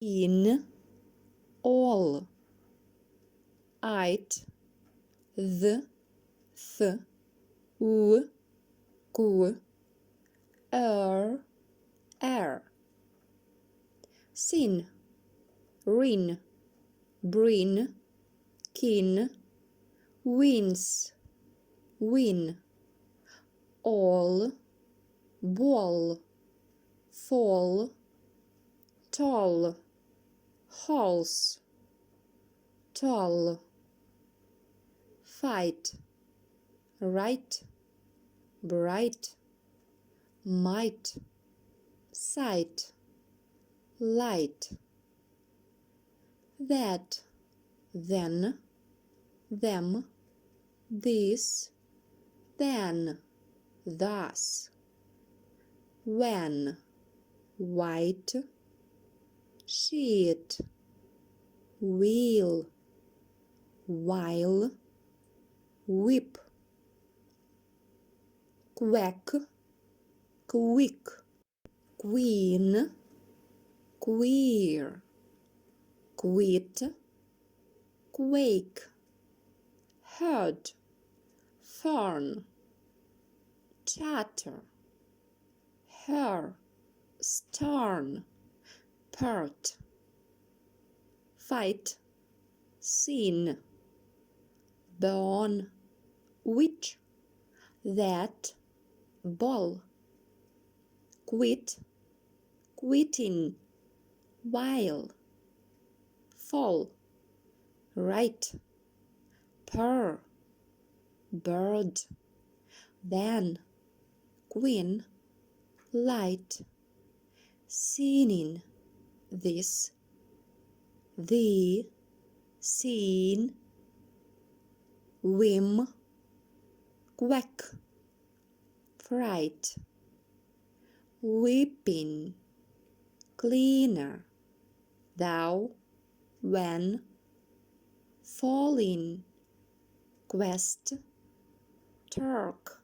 in, all, it, th, w, q, sin, rin, brin, kin, wins, win, all, ball, fall, tall, halls, tall, fight, right, bright, might, sight, light, that, then, them, this, then, thus, when, white, sheet, wheel, while, whip, quack, quick, queen, queer, quit, quake, herd, fern, chatter, her, stern, pert, fight, scene, bone, which, that, ball, quit, quitting, while, fall, right, purr, bird, then, queen, light, seening, this, the, seen, whim, quack, fright, weeping, cleaner, thou, when, falling, quest, Turk,